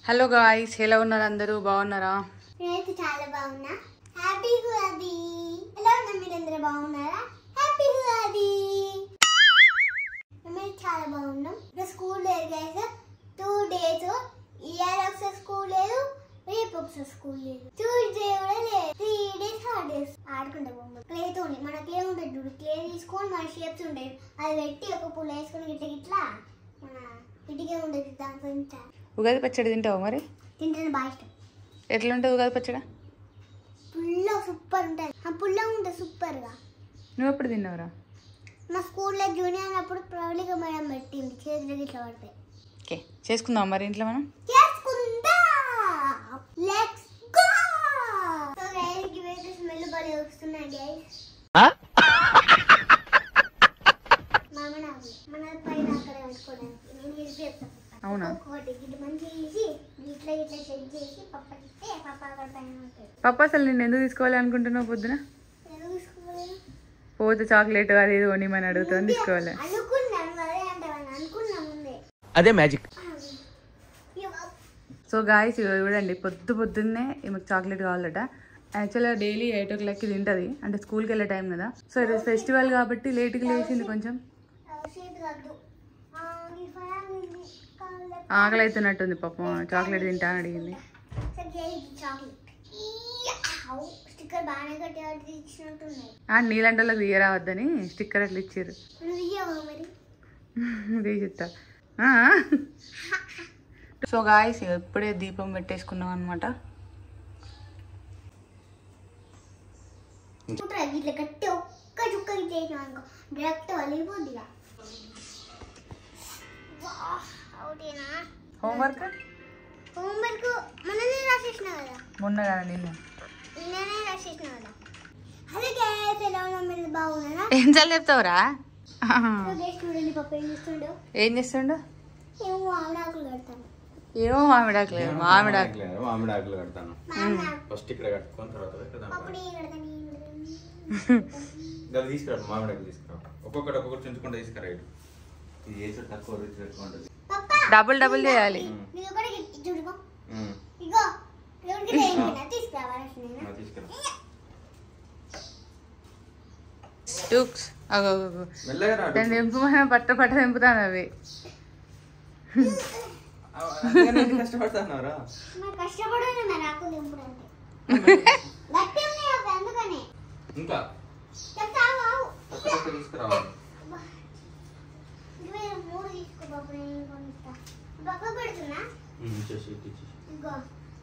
Hello guys, ఎలా ఉన్నారు? అందరూ బాగున్నారా? నేనైతే చాలా బాగున్నా. హ్యాపీ ఉగాది. ఎలా ఉన్నారు మీరందరూ? బాగున్నారా? హ్యాపీ ఉగాది. మేము చాలా బాగున్నాం. ఇప్పుడు స్కూల్ లేదు గైస్, 2 days. ఇయర్ ఒకసారి స్కూల్ లేదు, రేపు ఒకసారి స్కూల్ లేదు, ట్యూస్డే కూడా లేదు. 3 days హాలిడేస్. ఆడుకుంటా బొమ్మ క్లేతో ఉంది. మన క్లే ఉంటుంది చూడు, క్లే తీసుకొని మన షేప్స్ ఉంటాయి, అది పెట్టి ఒక పుల్ల వేసుకొని గిట్ల గిట్లా మన ఇటుకే ఉండేది దాంట్లో తింటా. ఉగాది పచ్చడి తింటావు మరి? తింటాను, బాగా ఇష్టం. ఎట్లా ఉంటుంది ఉగాది పచ్చడి? పుల్ల సూపర్ ఉంటుంది. ఆ పుల్ల ఉంటుంది సూపర్గా. నువ్వు ఎప్పుడు తిన్నావురా? మా స్కూల్లో జూనియర్ అప్పుడు ప్రవళిక మేడం పెట్టింది, చేతులకి ఇట్లా పడతాయి. ఓకే, చేసుకుందాం మరి ఇంట్లో మనం. చేసుకుందా, లెట్స్ గో. సో గైస్, ఇవైతే స్మెల్ బాగా వస్తున్నాయి గైస్. మామనాకు మన పైన అక్కడ పెట్టుకోవడానికి నేను ఇది చేస్తాను. అవునా? ఒకటి ఇది మంచిగా చేసి ఇట్లా ఇట్లా సెట్ చేసి పప్పకి ఇస్తే పప్ప అక్కడ పైన ఉంటుంది. పప్ప అసలు నేను ఎందుకు తీసుకోవాలి అనుకుంటున్నావు? పొద్దున ఎందుకు తీసుకోలేదు? పోతే చాక్లెట్ అది ఇది కొని మన అడుగుతాను, తీసుకోవాలి అనుకున్నాను, అదే అంటే అనుకున్నా ముందే. అదే మ్యాజిక్. సో గాయ్స్, ఇవి చూడండి, పొద్దున్నే ఈమెకు చాక్లెట్ కావాలట. యాక్చువల్గా డైలీ 8 o'clockకి తింటుంది, అంటే స్కూల్కి వెళ్ళే టైం కదా. సో ఈరోజు ఫెస్టివల్ కాబట్టి లేట్గా లేచింది, కొంచెం ఆకలి అవుతున్నట్టుంది. పాపం చాక్లెట్ తింటా అని అడిగింది. నీళ్ళంటలో తీయరావద్దని స్టిక్కర్ అట్లా ఇచ్చారు, తీసిస్తా. సో గాయ్స్, ఇప్పుడే దీపం పెట్టేసుకున్నాం అనమాట. గట్టి ఒక్క చుక్క చేసాం అనుకో, డైరెక్ట్ వలిగిపోద్ది. హోంవర్క్ మొన్ననే రాసేసిన కదా, మొన్న కదా నిన్న నేనే రాసేసిన కదా. అదే గ్యాస్ ఎలా ఉన్నా మీరు బాగున్నారా? ఏం చల్లి చెప్తావురా? చూడండి పప్పు ఏం చేస్తుండో. ఏం చేస్తుండో? ఏమో ఆవిడాకులు కడతాను. ఏమో మామిడాకులు మామిడాకులు కడతాను. ఫస్ట్ ఇక్కడ కట్టుకొని తర్వాత అప్పుడు కడతాను. తీసుకురా, మామిడాకులు తీసుకురా. ఒక్కొక్కటి చుంచుకుంటే తీసుకురా. ఇది చేసి తక్కువ రుచి పెట్టుకుంటుంది. డబుల్ డబుల్ చేయాలి. తెంపుమని పట్ట తెంపుతాను అవి. కష్టపడతారా? ఇంకా తీసుకురావాలి.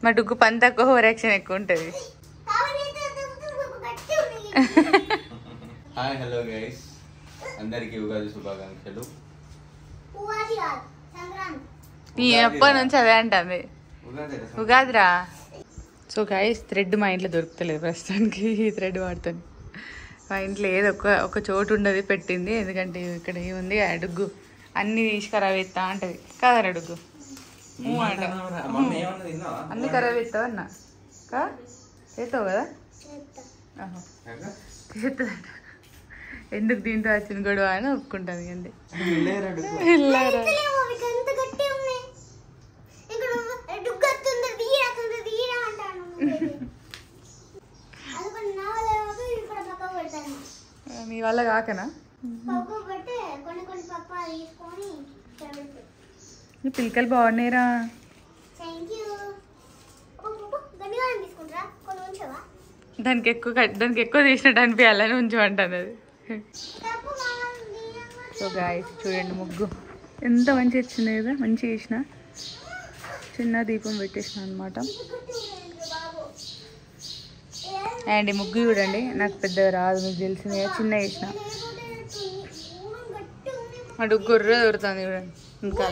మా డుగ్గు పని తక్కువ, ఓవరాక్షన్ ఎక్కువ ఉంటుంది. హాయ్, హలో గైస్, అందరికి ఉగాది శుభాకాంక్షలు. నీ ఎప్పటి నుంచి అదే అంటుంది, ఉగాదిరా. సో గైస్, థ్రెడ్ మా ఇంట్లో దొరుకుతలేదు ప్రస్తుతానికి. ఈ థ్రెడ్ వాడుతాను. మా ఇంట్లో ఏదో ఒక చోటు ఉండదు పెట్టింది, ఎందుకంటే ఇక్కడ ఏముంది, అడుగు అన్ని తీసుకురావు ఎత్తా అంటది కదా. అడుగు అన్ని ఖరాబ్ ఎత్తావు అన్న, ఎత్తావు కదా. ఎత్తుందంట. ఎందుకు దీంతో వచ్చిన గొడవ అని ఒప్పుకుంటుంది. అంతే. మీ వల్ల కాకనా? నీ పిల్లకలు బాగున్నాయిరా. దానికి ఎక్కువ తీసినట్టు అనిపించాలని ఉంచమంటుంది అది. సో గాయ్స్, చూడండి ముగ్గు ఎంత మంచి వచ్చింది కదా. మంచిగా వేసిన, చిన్న దీపం పెట్టేసిన అనమాట. అండ్ ఈ ముగ్గు చూడండి, నాకు పెద్దగా రాదు, మీకు తెలిసింది కదా, చిన్న వేసిన. అటు గుర్ర దొరుకుతుంది చూడండి. ఇంకా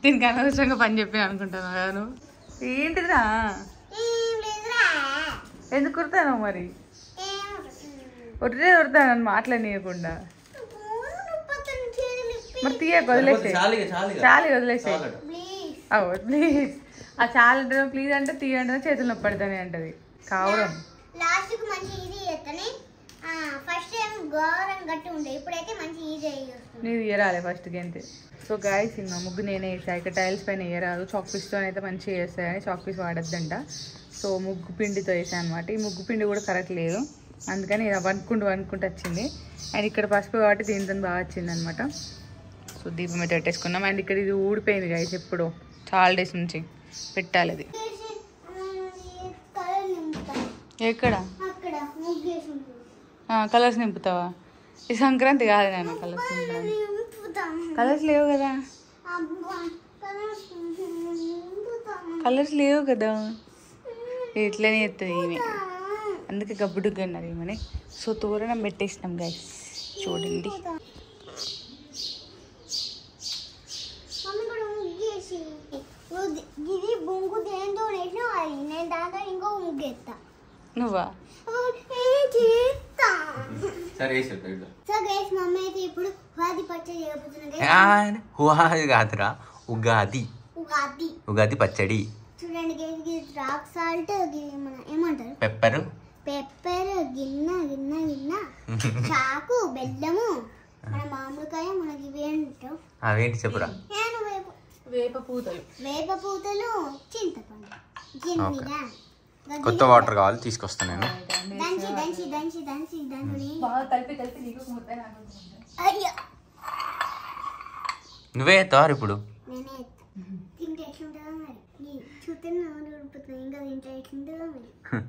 దీనికి అనవసరంగా పని చెప్పి అనుకుంటాను కదా నువ్వు. ఏంటిరా, ఎందుకు కుడతాను మరి? ఒట్టే దొరుకుతాను నన్ను మాట్లాడనీయకుండా. మరి తీయక వదిలేసే, చాలి వదిలేసే. ప్లీజ్, ఆ చాలంటే ప్లీజ్ అంటే తీయంటే చేతులు నొప్పి పడతానే అంటది. కావడం ఫస్ట్ టైం ఘోరం గట్టి ఉండే, ఇప్పుడైతే మంచి ఈజీ వస్తుంది. నీది ఇయరాలే ఫస్ట్ గంతే. సో గాయస్ ఇంకా ముగ్గు నేనే వేసా. ఇక టైల్స్ పైన వేయరాదు, చాక్ పీస్తో అయితే మంచిగా వేస్తాయని చాక్ పీస్ వాడద్దంట. సో ముగ్గు పిండితో వేసాను అనమాట. ఈ ముగ్గు పిండి కూడా కరెక్ట్ లేదు, అందుకని ఇలా వనుకుంటూ వచ్చింది. అండ్ ఇక్కడ పసుపు కాబట్టి దీంతో బాగా వచ్చింది అనమాట. సో దీపం అయితే పెట్టేసుకున్నాం. అండ్ ఇక్కడ ఇది ఊడిపోయింది గాయస్, ఎప్పుడు చాలా డేస్ నుంచి పెట్టాలి అది. ఎక్కడ కలర్స్ నింపుతావా? ఈ సంక్రాంతి కాదు నాన్న కలర్స్ కలర్స్ లేవు కదా, కలర్స్ లేవు కదా, ఇట్లనే ఎత్తుంది ఈమె, అందుకే గబ్బుడుగ్గా అన్నారు ఈమెని. సో తోరణం పెట్టేసినాం గైస్, చూడండి. ఇది బొంగు దేంతో నేను దాంతో ఇంకో ముగ్గు ఎత్తా. నువ్వా? మమ్మీ అయితే ఇప్పుడు ఉగాది పచ్చడి కాదురా, ఉగాది ఉగాది ఉగాది పచ్చడి. చూడండి రాక్ సాల్ట్, ఏమంటారు పెప్పర్ గిన్నె చాకు, బెల్లము, మన మామిడికాయ, మనకి ఇవేంటో అవేంటి చెప్పురా? వేప పూతలు, చింతపండు, కొత్త వాటర్ కావాలి తీసుకొస్తాను నేను. నువ్వే ఎత్తారు ఇప్పుడు?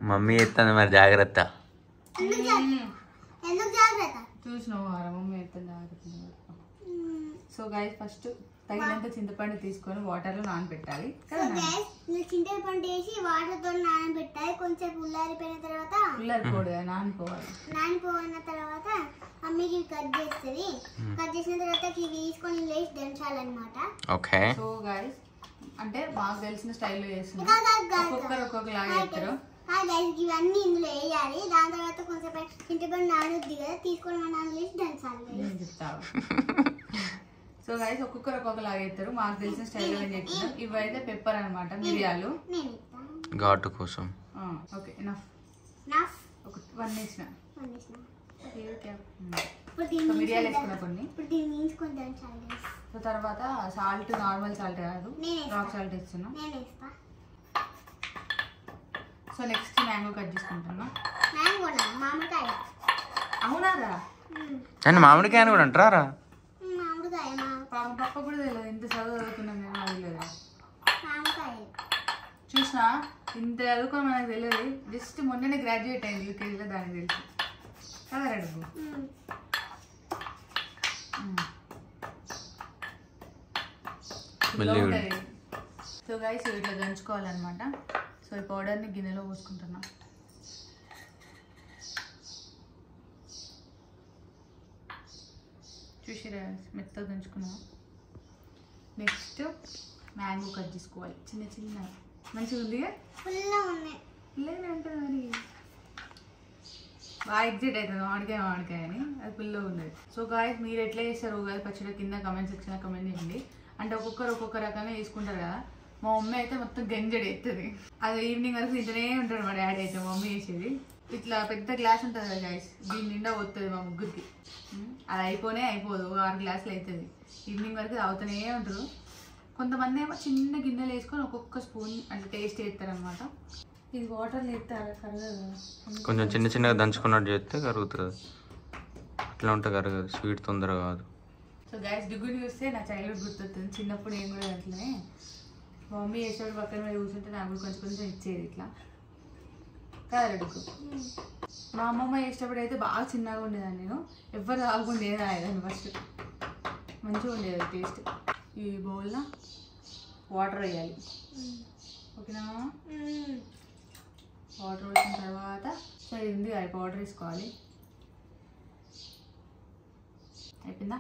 మమ్మీ ఎత్తాను మరి, జాగ్రత్త. చూసినావు మమ్మీ ఎత్తాను జాగ్రత్త. సో గైస్ ఫస్ట్ తగినంత చింతపండు తీసుకొని వాటర్ లో నానబెట్టాలి. చింతపండు వేసి వాటర్ తో నానబెట్టాలి. కొంచెం ఉల్లారిపోయిన తర్వాత నానిపోయిన తర్వాత అమ్మకి కట్ చేస్తుంది. కట్ చేసిన తర్వాత ఇవి తీసుకొని లేచి దంచాలన్నమాట. ఓకే. సో గైస్ అంటే మాకు తెలిసిన స్టైల్లో చేస్తున్నాం, ఒక్కొక్కలాగా చేస్తారు. ఇవన్నీ ఇందులో వేయాలి. దాని తర్వాత కొంచెం చింతపండు నానుద్ది కదా, తీసుకొని నానలేసి దంచాలి. సో గైస్ ఒక్కొక్కలాగా చేస్తారు, మాకు తెలిసిన స్టైల్లో ఏం చెప్తున్నాం. ఇవైతే పెప్పర్ అనమాట, మిరియాలు ఘాటు కోసం. Okay enough. వన్ వేసిన మిరియాలు వేసుకున్నా కొన్ని. సో తర్వాత సాల్ట్, నార్మల్ సాల్ట్ కాదు, రాక్ సాల్ట్ వేస్తున్నాం. సో నెక్స్ట్ మ్యాంగో కట్ చేసుకుంటున్నా. అవునారా? మామిడికాయని కూడా అంటారా? పప్ప కూడా తెలియదు, ఇంత చదువుతున్నాం నేను, అది లేదా చూసినా ఇంత చదువుకొని మనకు తెలియదు. జస్ట్ మొన్ననే గ్రాడ్యుయేట్ అయింది యూకేజీలో, దానికి తెలుసు కదా అడుగు. సో గైస్ ఇట్లా దంచుకోవాలన్నమాట. సో ఈ పౌడర్ని గిన్నెలో పోసుకుంటున్నా. చూసిరా మెత్తగా దంచుకున్నాం. నెక్స్ట్ మ్యాంగో కట్ చేసుకోవాలి, చిన్న చిన్న. మంచిగా ఉందిగా, పుల్లగా ఉంటుంది మరి. బాగా ఎగ్జిట్ అవుతుంది మామిడికాయ అని, అది పుల్లగా ఉన్నది. సో గాయస్ మీరు ఎట్లా చేస్తారు ఉగాది పచ్చడి కింద కమెంట్ సెక్షన్లో కమెంట్ చేయండి. అంటే ఒక్కొక్క రకంగా చేసుకుంటారు కదా. మా మమ్మీ అయితే మొత్తం గంజడి ఎత్తుంది, అది ఈవినింగ్ వరకు తింటూనే ఉంటాడు మా డాడీ అయితే. మా మమ్మీ చేసేది ఇట్లా పెద్ద గ్లాస్ ఉంటుంది కదా గాయస్, దీని నిండా పోతుంది మా ముగ్గురికి. అది అయిపోదు, 6 గ్లాసులు అవుతుంది. ఈవినింగ్ వరకు తాగుతూనే ఉంటారు. కొంతమంది ఏమో చిన్న గిన్నెలు వేసుకొని ఒక్కొక్క స్పూన్ అంటే టేస్ట్ చేస్తారనమాట. ఇది వాటర్లో వేస్తే అలా కరగదు, కొంచెం చిన్నగా దంచుకున్నట్టు చేస్తే కరుగుతుంది. అట్లా ఉంటే కరగదు, స్వీట్ తొందరగా కాదు. సో గైస్ డిగ్గుని చూస్తే నా చైల్డ్హుడ్ గుర్తొస్తుంది. చిన్నప్పుడు నేను కూడా అట్లనే మా మమ్మీ చేసేవాడు పక్కన మీద కూర్చుంటే నాకు కూడా కొంచెం ఇచ్చేది ఇట్లా కదా అడుగు. మా అమ్మమ్మ చేసేటప్పుడు అయితే బాగా చిన్నగా ఉండేదాన్ని నేను, ఎవరు తాగకుండా తాగేదాన్ని. ఫస్ట్ మంచిగా ఉండేది టేస్ట్. ఈ బౌల్లో వాటర్ వేయాలి, ఓకేనా? వాటర్ వేసిన తర్వాత సో ఇది ఉంది అది పౌడర్ వేసుకోవాలి. అయిపోయిందా?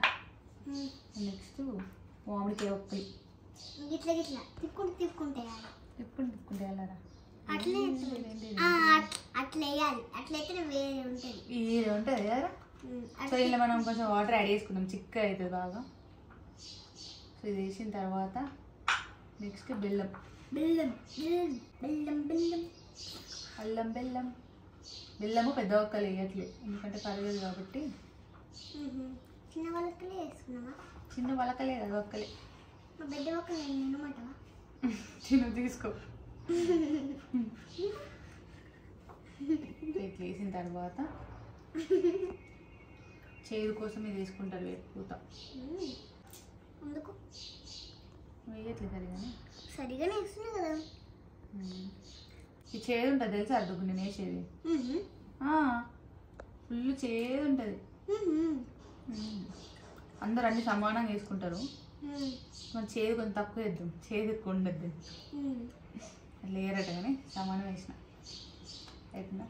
నెక్స్ట్ మామిడికాయ ఒక్కలు తిప్పుకుంటే వెళ్ళారా? అట్లయితే వేరే ఉంటుంది, వేరే ఉంటుంది కదా. సో ఇలా మనం కొంచెం వాటర్ యాడ్ చేసుకుందాం, చిక్కగా అవుతుంది బాగా. సో ఇది వేసిన తర్వాత నెక్స్ట్ బెల్లం, అల్లం, బెల్లం, బెల్లము పెద్ద ఒక్కలు వేయట్లేదు ఎందుకంటే కరగదు కాబట్టి. చిన్న వలకలే వేసుకున్నావా? చిన్న వలకలే కదా ఒక్కలే. పెద్ద ఒక్కలు తినమంటావా? చిన్న తీసుకో. ఇట్లా వేసిన తర్వాత చేదు కోసం ఇది వేసుకుంటారు వేపుతా. అందుకు వేయట్లేదు సరిగానే వేస్తున్నా కదా. ఈ చేదు ఉంటుంది తెలుసా అడ్డుకు నేను వేసేది. ఫుల్ చేదు ఉంటుంది. అందరు అన్ని సమానంగా వేసుకుంటారు. మన చేదు కొంచెం తక్కువ వేద్దాం, చేదు ఎక్కువ ఉండద్దు అట్లా వేయరట కానీ సమానం వేసిన అయిపోయిందా.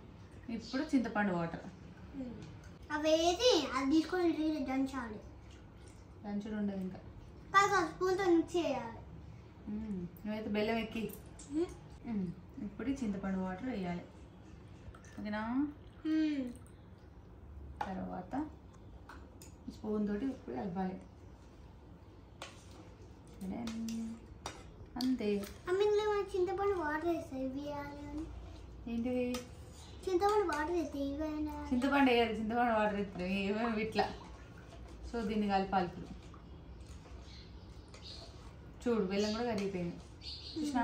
ఇప్పుడు చింతపండు వాటర్ అవేది అది తీసుకొని దంచాలి. దంచుడు ఉండదు ఇంకా స్పూన్తో మిక్స్ చేయాలి. నువ్వైతే బెల్లం ఎక్కి ఇప్పుడు చింతపండు వాటర్ వేయాలి ఓకేనా. తర్వాత స్పూన్ తోటి ఇప్పుడు కలపాలి అంతే. ఇందులో చింతపండు వాటర్ వేస్తాయి వేయాలి అని. ఏంటివి? చింతపండు వాటర్ వేస్తాయి. చింతపండు వేయాలి, చింతపండు వాటర్ వేస్తాయి ఏమేమి ఇట్లా. సో దీన్ని కలపాలి ఇప్పుడు. చూడు బెల్లం కూడా కరిగిపోయింది చూసినా.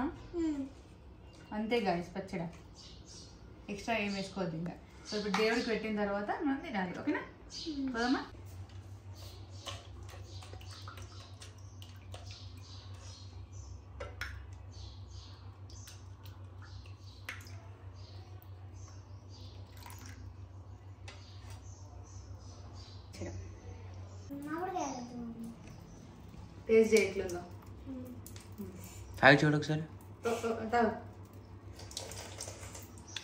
అంతే గాయస్ పచ్చడి, ఎక్స్ట్రా ఏం వేసుకోవద్దు ఇంకా. సో ఇప్పుడు దేవుడికి పెట్టిన తర్వాత మనం తినాలి ఓకేనా. పోదమ్మా. టేస్ట్ చేయట్లేదు. తాగి చూడు ఒకసారి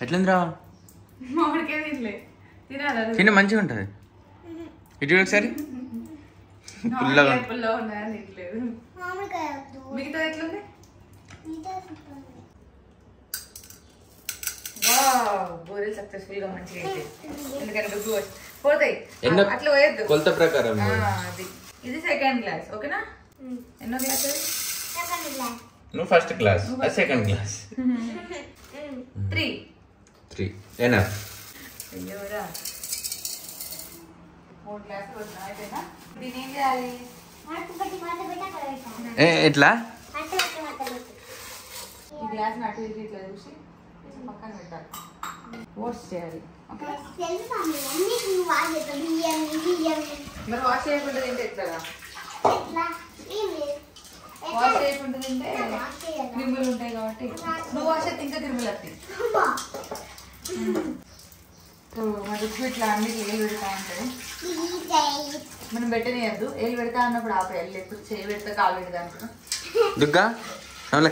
ఎట్లుందిరా. మామిడికాయ తినలే తినాలి తిన్న మంచిగా ఉంటుంది. ఇటు చూడు ఒకసారి పుల్లగా ఉన్నాయని తినలేదు. మిగతా ఎట్లుంది? బోరెలు సక్సెస్ఫుల్ గా మంచిగా అయితే ఎందుకంటే పోతాయి అట్లా పోయద్దు కొలత ప్రకారం. అది ఇది సెకండ్ క్లాస్ ఓకేనా. ఎన్నో క్లాస్? నువ్వు first class, second class. 3 enough. అయ్యోరా 3 క్లాసులు వచ్చినా అయిపోయినా. దీన్ని ఏం చేయాలి? ఎట్లా ఈ గ్లాస్ అటు ఇటు ఇట్లా చూసి పక్కన పెట్టాలి. వాష్ చేయాలి. మరి వాష్ చేయకుండా తింటే ఎట్లా? వాష్ చేయకుండా తింటే క్రిములు ఉంటాయి కాబట్టి నువ్వు వాష్ అయితే ఇంకా క్రిములు వస్తాయి. సో మరి ఇట్లా అన్నిటి ఏళ్ళు పెడతా ఉంటుంది. మనం పెట్టనియద్దు. ఏళ్ళు పెడతా అన్నప్పుడు ఆపేయాలి, లేకపోతే చేయి పెడతా కాలు పెడతా అంటున్నా. దుగ్గా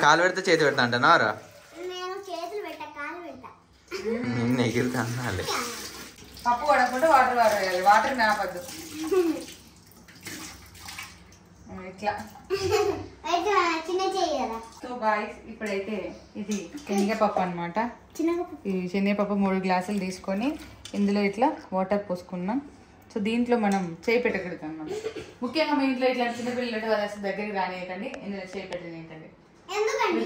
కాలు పెడితే చేతి పెడతా అంటున్నారా? ఎగిరితే అన్నాలి. పప్పు పడకుండా వాటర్ వేయాలి. వాటర్ నాపద్దు ఇట్లా. సో గాయ్స్ ఇప్పుడైతే ఇది శనగపప్పు అనమాట. ఈ శనగపప్పు 3 గ్లాసులు తీసుకొని ఇందులో ఇట్లా వాటర్ పోసుకున్నాం. సో దీంట్లో మనం చేయి పెట్టకూడదు అనమాట. ముఖ్యంగా మీ ఇంట్లో ఇట్లా చిన్నపిల్లలు వాళ్ళ దగ్గరికి రానియకండి, ఇందులో చేయి పెట్టనియకండి.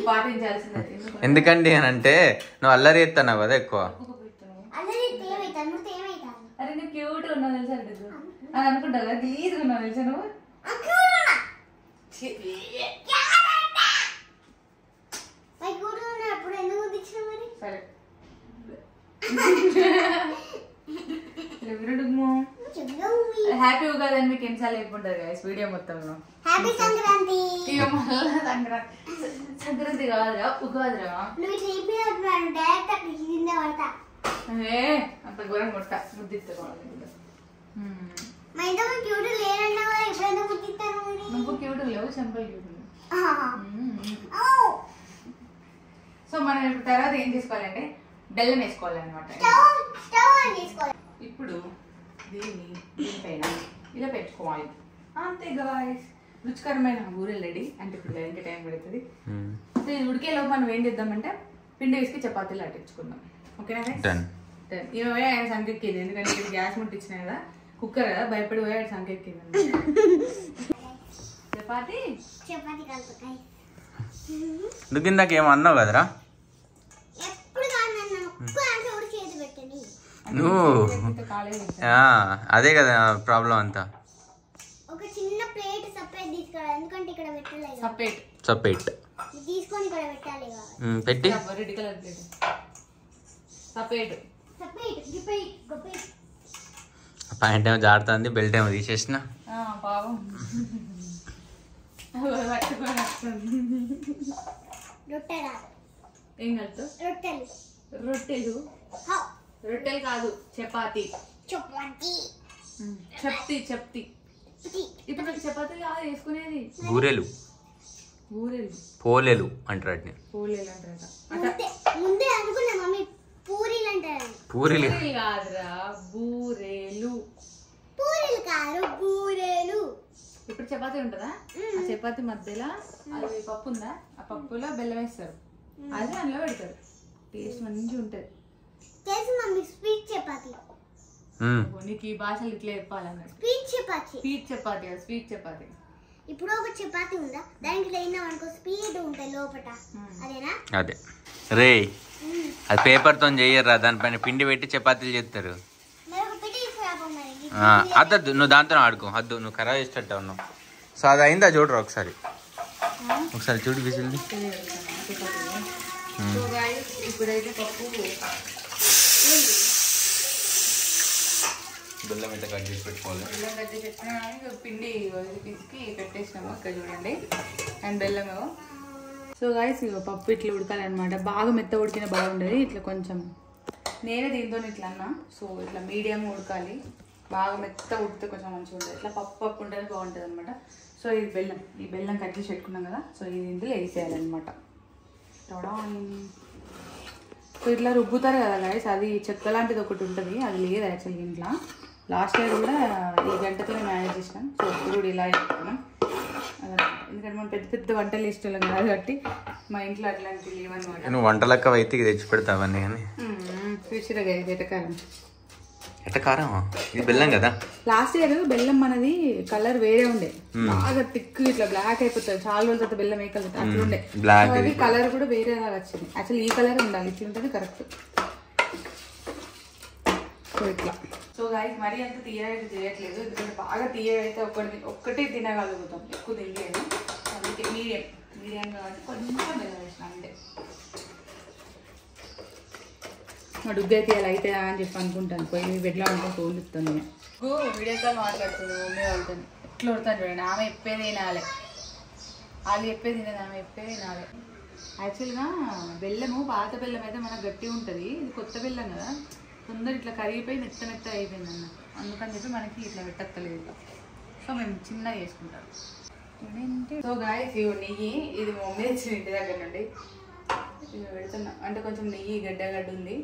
పాటించాల్సింది. ఎందుకండి అని అంటే నువ్వు అల్లరి ఎత్తున్నావు కదా ఎక్కువ. అరే నువ్వు క్యూట్ ఉన్నావు తెలుసా అని అనుకుంటావు కదా, గలీజ్గా ఉన్నావు తెలుసా నువ్వు. సరే హ్యాపీ ఉగాది అని మీకు ఎన్నిసార్లు చెప్పుకుంటారు కదా వీడియో మొత్తంలో. సంక్రాంతి కాదురా ఉగాదిరా. అంత ఘోరం కొట్టా ముద్దిస్తాను. నువ్వు క్యూట్ లేవు, చెంపలు క్యూట్. సో మనం ఇప్పుడు తర్వాత ఏం చేసుకోవాలంటే బెల్లం వేసుకోవాలన్నమాట. ఇప్పుడు దీనిపైన ఇలా పెట్టుకోవాలి అంతే గాయ్స్. రుచికరమైన ఊరెల్ రెడీ. అంటే ఇప్పుడు ఇంకా టైం పడుతుంది. సో ఇది ఉడికేలోపు మనం ఏం చేద్దామంటే పిండి వేసుకి చపాతీలు అట్టించుకుందాం ఓకేనా. ఇవి పోయి ఆయన సంకెక్కింది ఎందుకంటే ఇక్కడ గ్యాస్ ముట్టించినా కదా, కుక్కర్ కదా, భయపడి పోయి ఆయన సంకెక్కింది. చపాతీ దుగ్గిందాక ఏమో అన్నావు కదరా. అదే కదా ప్రాబ్లం అంతా. ఒక చిన్న ప్లేట్ సపరేట్ తీసుకోవాలి, ఎందుకంటే ఇక్కడ పెట్టలేదు. సపరేట్ తీసుకొని ఇక్కడ పెట్టాలి పెట్టి red colour plate separate. Pant ఏమో జారుతుంది, బెల్ట్ ఏమో తీసేసిన. పాపం ఏం కలుపుతావు? రొట్టెలు కాదు, చపాతి. చెప్తి ఇప్పుడు చపాతీ కాదు వేసుకునేది, పోలేలు అంటారు. పోలేలు అంటారట. ముందే అనుకున్నా మమ్మీ పూరీలు అంటారు. పూరీలు కాదురా, బూరెలు. పూరీలు కాదు, బూరెలు. ఇప్పుడు చపాతీ ఉంటుందా, ఆ చపాతీ మధ్యలో అది పప్పు ఉందా, ఆ పప్పులో బెల్లం వేస్తారు, అది అందులో పెడతారు. టేస్ట్ మంచిగా ఉంటుంది. తెలుసు మమ్మీ, స్వీట్ చపాతీ. నీకు ఈ భాషలు ఇట్లా చెప్పాలన్నట్టు. స్వీట్ చపాతీ. ఇప్పుడు ఒక చపాతీ ఉందా, దాంట్లో అయినా అనుకో స్పీడ్ ఉంటాయి లోపల, అదేనా? అదే రే, అది పేపర్తో చేయర్రా, దానిపైన పిండి పెట్టి చపాతీలు చేస్తారు. అద్దద్దు, నువ్వు దాంతో ఆడుకో, అద్దు, నువ్వు ఖరాబ్ చేసేటట్టు ఉన్నావు. సో అది అయిందా చూడరా ఒకసారి చూడు విసిల్ది. ఇప్పుడైతే పప్పు బెల్లం అయితే కట్ చేసి పెట్టుకోవాలి. బెల్లం కట్ చేసి పెట్టుకున్నా, పిండి పిసికి పెట్టేసినాము ఇక్కడ చూడండి, అండ్ బెల్లమేమో. సో గాయస్ ఇక పప్పు ఇట్లా ఉడకాలన్నమాట. బాగా మెత్త ఉడికిన బాగుండదు, ఇట్లా కొంచెం నేనే దీంతో ఇట్లా అన్నా. సో ఇట్లా మీడియం ఉడకాలి, బాగా మెత్త ఉడికితే కొంచెం మంచిగా ఉంటుంది. ఇట్లా పప్పు ఉంటేనే బాగుంటుంది అనమాట. సో ఇది బెల్లం, ఈ బెల్లం కట్ చేసి పెట్టుకున్నాం కదా, సో ఇది ఇందులో వేసేయాలన్నమాట. సో ఇట్లా రుబ్బుతారు కదా గాయస్, అది చెక్క లాంటిది ఒకటి ఉంటుంది, అది లేదు యాక్చువల్గా ఇంట్లో. లాస్ట్ ఇయర్ కూడా ఈ గంటతోనే మేనేజ్ చేసినాం. సో ఇప్పుడు కూడా ఇలా చెప్తున్నాం, ఎందుకంటే మనం పెద్ద పెద్ద వంటలు ఇష్టం కదా, కాబట్టి మా ఇంట్లో అట్లాంటివి లేవన్నమాట. నువ్వు వంటలక్క అయితే తెచ్చి పెడతావన్నీ కానీ ఫ్యూచర్గా ఎట్టకారం, ఇది బెల్లం కదా. లాస్ట్ ఇయర్ బెల్లం మనది కలర్ వేరే ఉండే, బాగా థిక్ ఇట్లా బ్లాక్ అయిపోతుంది, చాలా రోజుల తర్వాత బెల్లం ఏ కలర్ అట్లా ఉండే, అది కలర్ కూడా వేరే వచ్చింది. యాక్చువల్ ఈ కలర్ ఉండాలి, ఇట్లా ఉంటుంది కరెక్ట్. సో ఇట్లా. సో గాయస్ మరీ అంత తీయగా చేయట్లేదు, ఎందుకంటే బాగా తీయగా అయితే ఒక్కటే తినగలుగుతాం, ఎక్కువ తినలేదు. అందుకే మీడియం కాబట్టి కొంచెం బెల్లం వేసిన అంతే. మా డుగ్గు అయితే ఇలా అయితే అని చెప్పి అనుకుంటాను, పోయి బెడ్లో అనుకో ఫోన్ ఇస్తాను. వీడియో కాల్ మాట్లాడుతుంది మమ్మీ వాళ్ళతో, ఎట్లా కొడతాను చూడండి. ఆమె చెప్పేది తినాలి, వాళ్ళు చెప్పేది తినేది, ఆమె చెప్పేది తినాలి. యాక్చువల్గా బెల్లము పాత బెల్లం అయితే మనకు గట్టిగా ఉంటుంది, ఇది కొత్త బెల్లం కదా, తొందర ఇట్లా కరిగిపోయి మెత్త అయిపోయింది అన్న, అందుకని చెప్పి మనకి ఇట్లా పెట్టక్కలేదు. సో మేము చిన్నగా చేసుకుంటాం. సో గాయస్ ఇవి నెయ్యి, ఇది మమ్మీ తెచ్చిన ఇంటి దగ్గర నుండి ఇవి పెడుతున్నా, అంటే కొంచెం నెయ్యి గడ్డ ఉంది.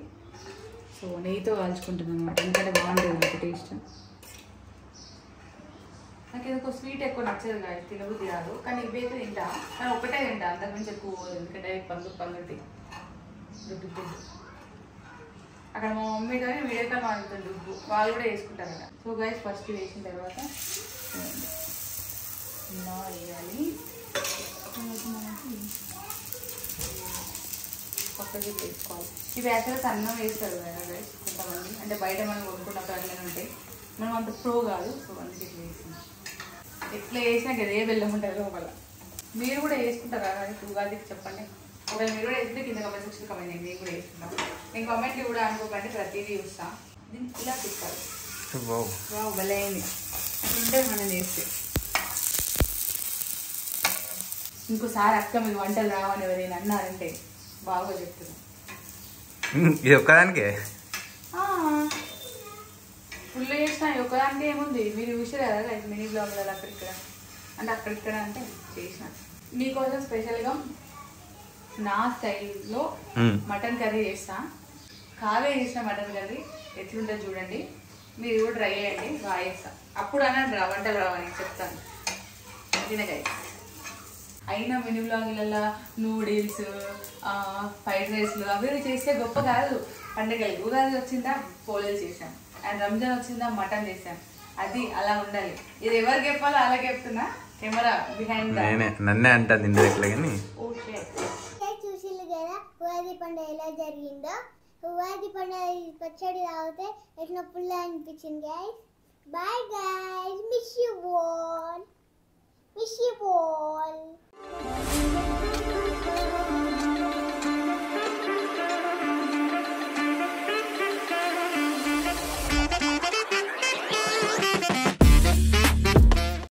సో నెయ్యితో కాల్చుకుంటున్నాను అనమాట, ఎందుకంటే బాగుంటుంది నాకు టేస్ట్. నాకు ఏదో స్వీట్ ఎక్కువ నచ్చదు కాదు, తినబుద్ధి కాదు, కానీ ఇవైతే తింటా, కానీ ఒకటే తింటా, అంతకుమించి ఎక్కువ, ఎందుకంటే పండుగ దుడ్డు. అక్కడ మా మమ్మీ కానీ వీడియో కాల్ మాట్లాడుతుంది దుడ్డు, వాళ్ళు కూడా వేసుకుంటారు కదా. సో గైస్ ఫస్ట్ వేసిన తర్వాత ఇలా వేయాలి, పక్కకి వేసుకోవాలి. ఇవి యాక్చువల్గా అన్నం వేస్తారు కదా గైస్ కొంతమంది, అంటే బయట మనం కొనుక్కున్నప్పుడు అట్లనే ఉంటాయి, మనం అంత ప్రో కాదు. సో అందుకే ఇట్లా వేసింది, ఎట్లా వేసినా గదే బెల్లం ఉంటుంది లోపల. మీరు కూడా వేసుకుంటారా కానీ ఉగాదికి చెప్పండి, ఒకవేళ మీరు కూడా వేసుకుంటే కింద కమెంట్ సెక్షన్ కమెంట్ చేయండి, నేను కూడా వేసుకుంటాను. నేను కమెంట్లు కూడా అనుకోకండి, ప్రతిదీ చూస్తా. దీనికి ఇలా తిప్పాలి, భలే అయింది అట్లుంటే మనం చేస్తే. ఇంకోసారి అక్క మీకు వంటలు రావని ఎవరైనా అన్నారంటే బాగా చెప్తున్నాను. ఇది ఒక్కదానికే ఫుల్ చేసిన ఒక్కదానికే ఏముంది, మీరు చూసారు కదా మినీ బ్లాగ్లలో అక్కడిక్కడ, అంటే అక్కడిక్కడ అంటే చేసిన. మీకోసం స్పెషల్గా నా స్టైల్లో మటన్ కర్రీ చేస్తా, కావే చేసిన మటన్ కర్రీ ఎట్లుంటుంది చూడండి, మీరు కూడా ట్రై చేయండి, బాగా చేస్తా. అప్పుడు అనండి రా వంటలు రావని చెప్తాను. తినగాయ అయినా మినీ బ్లాగులలో నూడిల్స్, ఫ్రైడ్ రైస్లు అవి చేస్తే గొప్ప కాదు. పండుగలు ఉగాది వచ్చిందా పోలేలు చేసాం, అండ్ రంజాన్ వచ్చిందా మటన్ చేసాం, అది అలా ఉండాలి. ఇది ఎవరికి చెప్పాలో అలాగే చెప్తున్నా, కెమెరా బిహైండ్ నన్నే అంటాను చూసిల్లు కదా ఉగాది పండుగ ఎలా జరిగిందో. ఉగాది పండుగ పచ్చడి తాగితే ఎట్లా పుల్ల అనిపించింది guys. Bye guys, miss you all.